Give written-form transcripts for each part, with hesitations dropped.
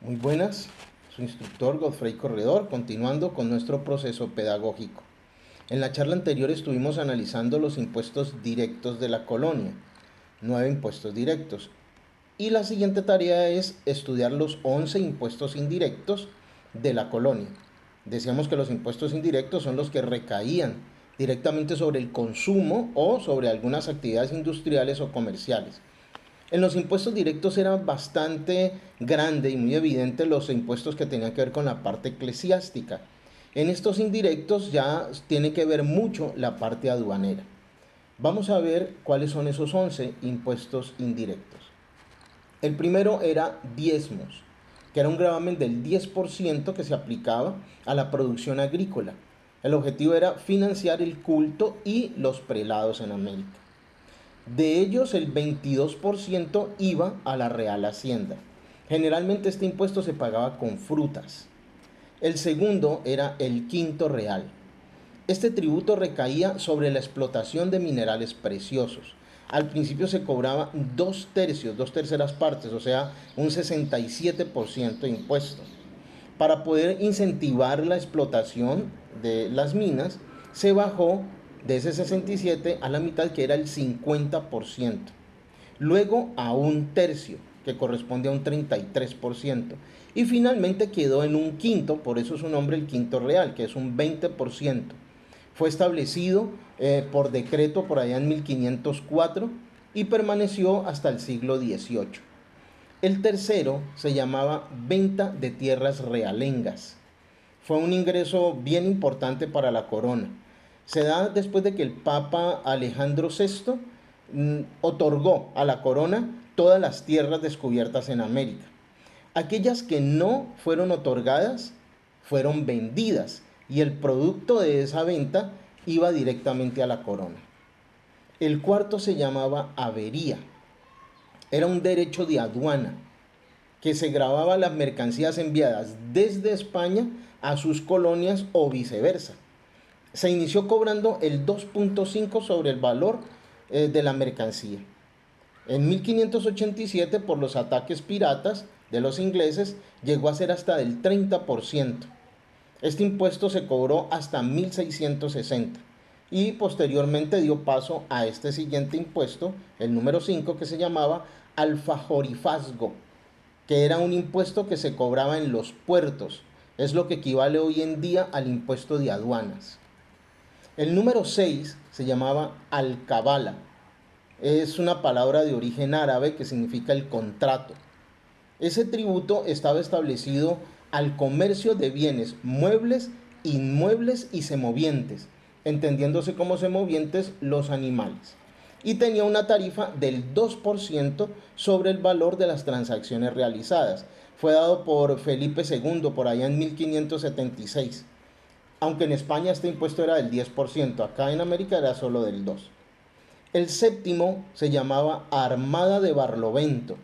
Muy buenas, su instructor Godfrey Corredor, continuando con nuestro proceso pedagógico. En la charla anterior estuvimos analizando los impuestos directos de la colonia, 9 impuestos directos, y la siguiente tarea es estudiar los 11 impuestos indirectos de la colonia. Decíamos que los impuestos indirectos son los que recaían directamente sobre el consumo o sobre algunas actividades industriales o comerciales. En los impuestos directos era bastante grande y muy evidente los impuestos que tenían que ver con la parte eclesiástica. En estos indirectos ya tiene que ver mucho la parte aduanera. Vamos a ver cuáles son esos 11 impuestos indirectos. El primero era diezmos, que era un gravamen del 10% que se aplicaba a la producción agrícola. El objetivo era financiar el culto y los prelados en América. De ellos, el 22% iba a la Real Hacienda. Generalmente este impuesto se pagaba con frutas. El segundo era el quinto real. Este tributo recaía sobre la explotación de minerales preciosos. Al principio se cobraba 2/3, 2/3 partes, o sea, un 67% de impuesto. Para poder incentivar la explotación de las minas, se bajó de ese 67 a la mitad, que era el 50%. Luego a 1/3, que corresponde a un 33%. Y finalmente quedó en un quinto, por eso su nombre el quinto real, que es un 20%. Fue establecido por decreto por allá en 1504 y permaneció hasta el siglo XVIII. El tercero se llamaba venta de tierras realengas. Fue un ingreso bien importante para la corona. Se da después de que el Papa Alejandro VI otorgó a la corona todas las tierras descubiertas en América. Aquellas que no fueron otorgadas fueron vendidas y el producto de esa venta iba directamente a la corona. El cuarto se llamaba avería. Era un derecho de aduana que se grababa las mercancías enviadas desde España a sus colonias o viceversa. Se inició cobrando el 2.5 sobre el valor de la mercancía. En 1587, por los ataques piratas de los ingleses, llegó a ser hasta del 30%. Este impuesto se cobró hasta 1660 y posteriormente dio paso a este siguiente impuesto, el número 5, que se llamaba alfajorifazgo, que era un impuesto que se cobraba en los puertos. Es lo que equivale hoy en día al impuesto de aduanas. El número 6 se llamaba alcabala. Es una palabra de origen árabe que significa el contrato. Ese tributo estaba establecido al comercio de bienes muebles, inmuebles y semovientes, entendiéndose como semovientes los animales. Y tenía una tarifa del 2% sobre el valor de las transacciones realizadas. Fue dado por Felipe II por allá en 1576. Aunque en España este impuesto era del 10%, acá en América era solo del 2%. El séptimo se llamaba Armada de Barlovento,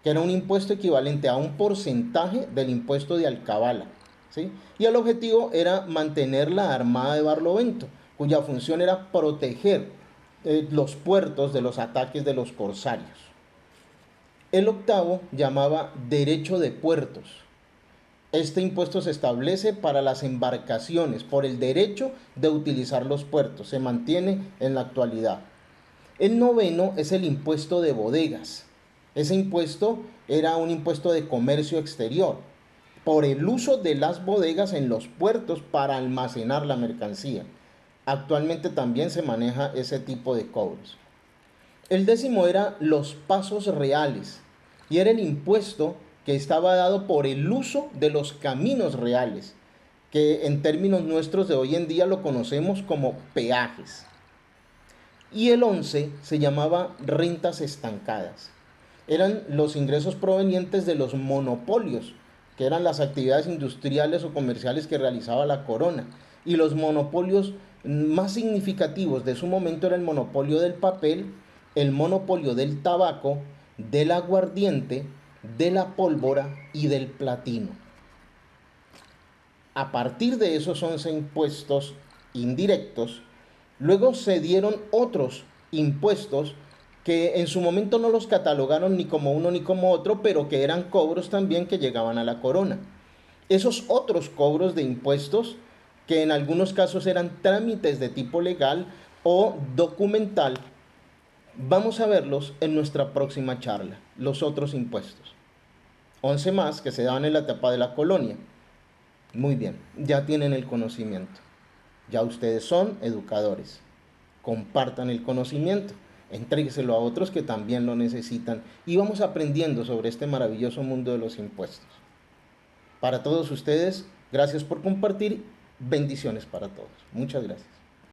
que era un impuesto equivalente a un porcentaje del impuesto de alcabala, ¿sí? Y el objetivo era mantener la Armada de Barlovento, cuya función era proteger los puertos de los ataques de los corsarios. El octavo llamaba Derecho de Puertos. Este impuesto se establece para las embarcaciones por el derecho de utilizar los puertos. Se mantiene en la actualidad. El noveno es el impuesto de bodegas. Ese impuesto era un impuesto de comercio exterior por el uso de las bodegas en los puertos para almacenar la mercancía. Actualmente también se maneja ese tipo de cobros. El décimo era los pasos reales y era el impuesto que estaba dado por el uso de los caminos reales, que en términos nuestros de hoy en día lo conocemos como peajes. Y el 11 se llamaba rentas estancadas. Eran los ingresos provenientes de los monopolios, que eran las actividades industriales o comerciales que realizaba la corona. Y los monopolios más significativos de su momento era el monopolio del papel, el monopolio del tabaco, del aguardiente, de la pólvora y del platino. A partir de esos 11 impuestos indirectos, luego se dieron otros impuestos que en su momento no los catalogaron ni como uno ni como otro, pero que eran cobros también que llegaban a la corona. Esos otros cobros de impuestos, que en algunos casos eran trámites de tipo legal o documental, vamos a verlos en nuestra próxima charla, los otros impuestos. 11 más que se daban en la etapa de la colonia. Muy bien, ya tienen el conocimiento. Ya ustedes son educadores. Compartan el conocimiento, entrégueselo a otros que también lo necesitan y vamos aprendiendo sobre este maravilloso mundo de los impuestos. Para todos ustedes, gracias por compartir. Bendiciones para todos. Muchas gracias.